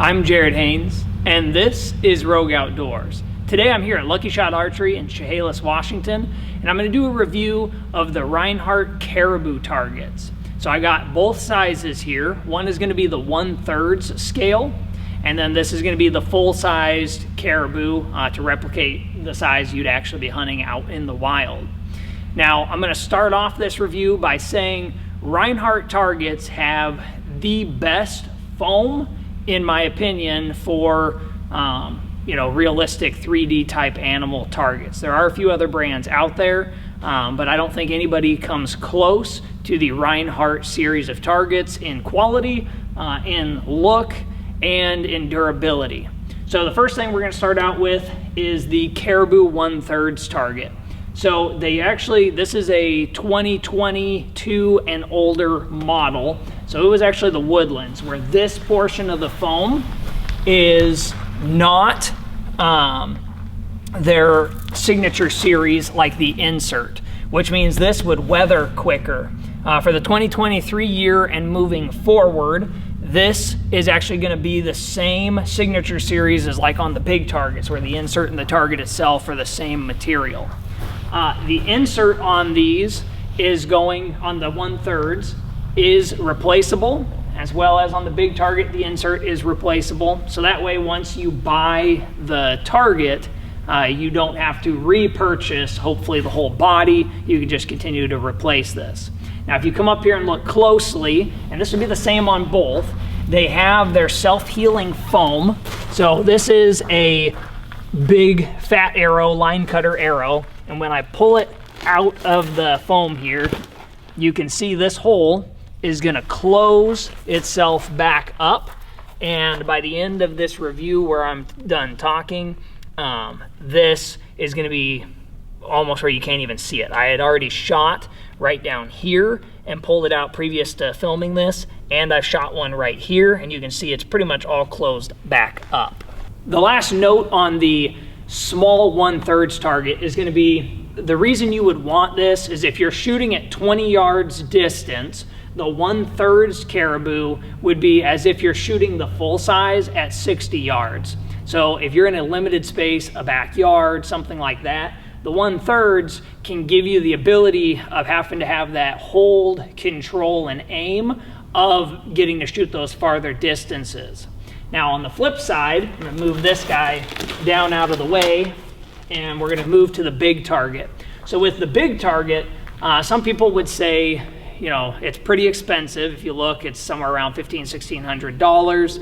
I'm Jared Haynes, and this is Rogue Outdoors. Today I'm here at Lucky Shot Archery in Chehalis, Washington, and I'm going to do a review of the Rinehart Caribou targets. So I got both sizes here. One is going to be the 1/3 scale, and then this is going to be the full-sized caribou to replicate the size you'd actually be hunting out in the wild. Now I'm going to start off this review by saying Rinehart targets have the best foam, in my opinion, for realistic 3D type animal targets. There are a few other brands out there, but I don't think anybody comes close to the Rinehart series of targets in quality, in look, and in durability. So the first thing we're going to start out with is the Caribou 1/3 target. So this is a 2022 and older model. So it was actually the Woodlands, where this portion of the foam is not their signature series like the insert, which means this would weather quicker. For the 2023 year and moving forward, this is actually going to be the same signature series as like on the big targets, where the insert and the target itself are the same material. The insert on these is going on the 1/3 is replaceable, as well as on the big target the insert is replaceable. So that way once you buy the target, you don't have to repurchase hopefully the whole body. You can just continue to replace this. Now if you come up here and look closely, and this would be the same on both, they have their self-healing foam. So this is a big fat arrow, line cutter arrow, and when I pull it out of the foam here, you can see this hole is going to close itself back up, and by the end of this review where I'm done talking, this is going to be almost where you can't even see it. I had already shot right down here and pulled it out previous to filming this, and I've shot one right here, and you can see it's pretty much all closed back up. The last note on the small 1/3 target is going to be, the reason you would want this is if you're shooting at 20 yards distance, the 1/3 caribou would be as if you're shooting the full size at 60 yards. So if you're in a limited space, a backyard, something like that, the 1/3 can give you the ability of having to have that hold, control, and aim of getting to shoot those farther distances. Now on the flip side, I'm going to move this guy down out of the way, and we're going to move to the big target. So with the big target, some people would say, it's pretty expensive. If you look, it's somewhere around $1,500–$1,600.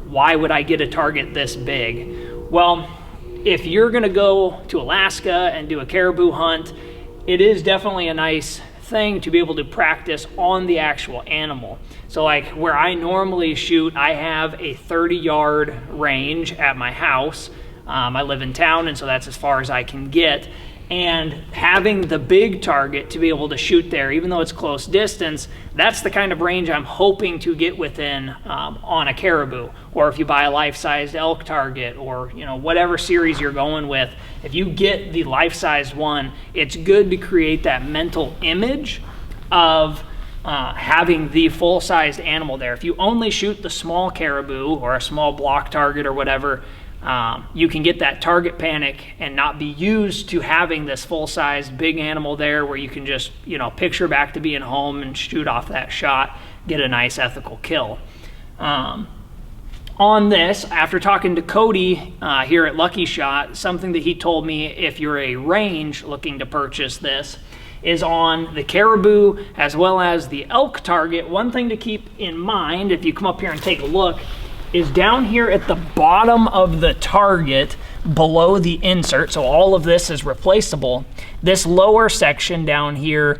Why would I get a target this big? Well, if you're going to go to Alaska and do a caribou hunt, it is definitely a nice thing to be able to practice on the actual animal. So like where I normally shoot, I have a 30-yard range at my house. I live in town, and so that's as far as I can get. And having the big target to be able to shoot there, even though it's close distance, that's the kind of range I'm hoping to get within on a caribou. Or if you buy a life-sized elk target, or whatever series you're going with, if you get the life-sized one, it's good to create that mental image of having the full-sized animal there. If you only shoot the small caribou or a small block target or whatever, you can get that target panic and not be used to having this full-sized big animal there, where you can just picture back to being home and shoot off that shot, get a nice ethical kill. On this, after talking to Cody here at Lucky Shot, something that he told me, if you're a range looking to purchase this, is on the caribou as well as the elk target. One thing to keep in mind, if you come up here and take a look, is down here at the bottom of the target below the insert. So all of this is replaceable. This lower section down here,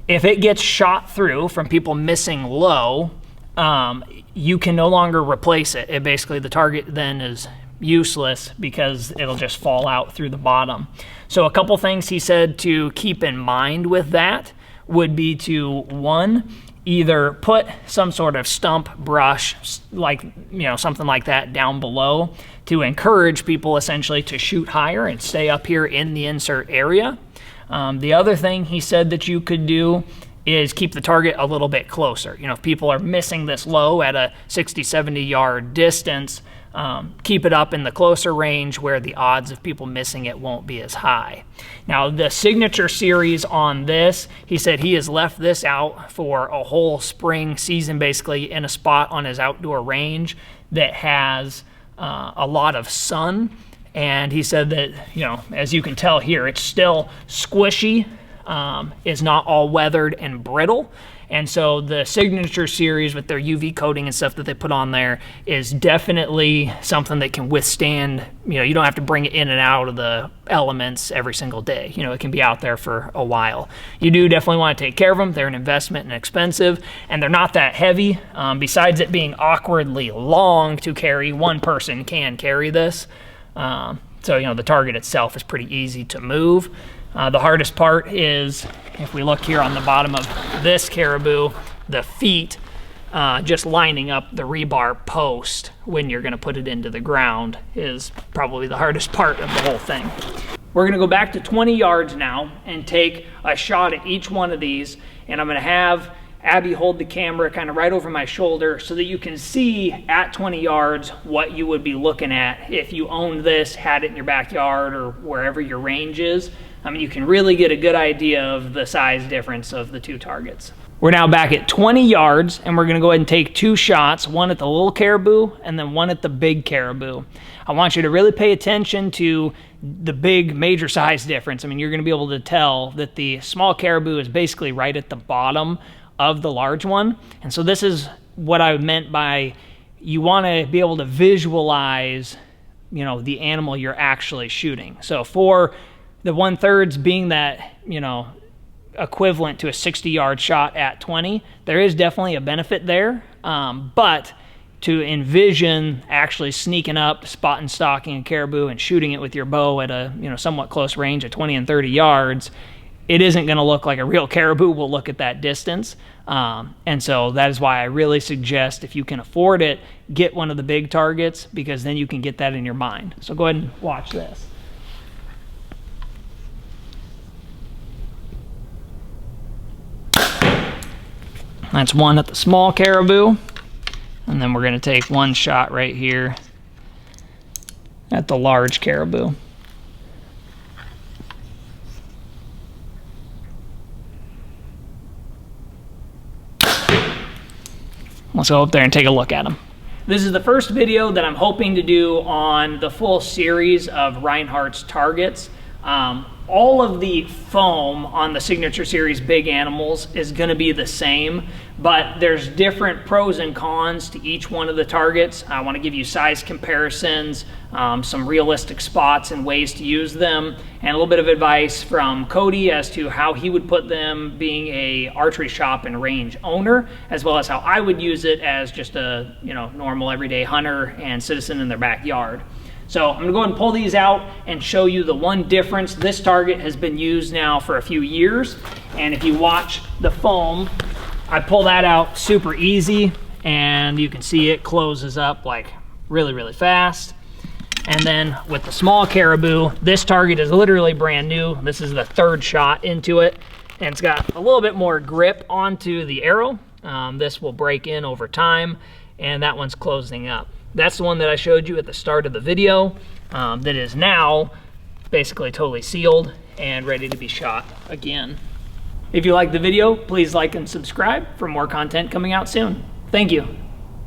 if it gets shot through from people missing low, you can no longer replace it. Basically the target then is useless because it'll just fall out through the bottom. So a couple things he said to keep in mind with that would be to, one, either put some sort of stump brush, like something like that down below, to encourage people essentially to shoot higher and stay up here in the insert area. The other thing he said that you could do is keep the target a little bit closer. You know, if people are missing this low at a 60, 70 yard distance, keep it up in the closer range where the odds of people missing it won't be as high. Now, the signature series on this, he said he has left this out for a whole spring season, basically in a spot on his outdoor range that has a lot of sun. And he said that, you know, as you can tell here, it's still squishy, is not all weathered and brittle. And so the signature series with their UV coating and stuff that they put on there is definitely something that can withstand, you know, you don't have to bring it in and out of the elements every single day. You know, it can be out there for a while. You do definitely want to take care of them. They're an investment and expensive, and they're not that heavy. Besides it being awkwardly long to carry, one person can carry this. So, you know, the target itself is pretty easy to move. The hardest part is, if we look here on the bottom of this Caribou, the feet just lining up the rebar post when you're going to put it into the ground is probably the hardest part of the whole thing. We're going to go back to 20 yards now and take a shot at each one of these, and I'm going to have Abby hold the camera kind of right over my shoulder so that you can see at 20 yards what you would be looking at if you owned this, had it in your backyard or wherever your range is. I mean, you can really get a good idea of the size difference of the two targets. We're now back at 20 yards, and we're going to go ahead and take two shots, one at the little Caribou and then one at the big Caribou. I want you to really pay attention to the big major size difference. I mean, you're going to be able to tell that the small Caribou is basically right at the bottom of the large one. And so this is what I meant by you want to be able to visualize, you know, the animal you're actually shooting. So for the 1/3 being that, you know, equivalent to a 60-yard shot at 20, there is definitely a benefit there. But to envision actually sneaking up, spot and stalking a caribou and shooting it with your bow at a, you know, somewhat close range at 20 and 30 yards, it isn't going to look like a real caribou will look at that distance. And so that is why I really suggest, if you can afford it, get one of the big targets, because then you can get that in your mind. So go ahead and watch this. That's one at the small Caribou, and then we're going to take one shot right here at the large Caribou. Let's go up there and take a look at them. This is the first video that I'm hoping to do on the full series of Rinehart's targets. All of the foam on the Signature Series Big Animals is going to be the same, but there's different pros and cons to each one of the targets. I want to give you size comparisons, some realistic spots and ways to use them, and a little bit of advice from Cody as to how he would put them being a archery shop and range owner, as well as how I would use it as just a, you know, normal everyday hunter and citizen in their backyard. So I'm going to go ahead and pull these out and show you the one difference. This target has been used now for a few years, and if you watch the foam, I pull that out super easy, and you can see it closes up like really, really fast. And then with the small Caribou, this target is literally brand new. This is the third shot into it, and it's got a little bit more grip onto the arrow. This will break in over time, and that one's closing up. That's the one that I showed you at the start of the video that is now basically totally sealed and ready to be shot again. If you liked the video, please like and subscribe for more content coming out soon. Thank you.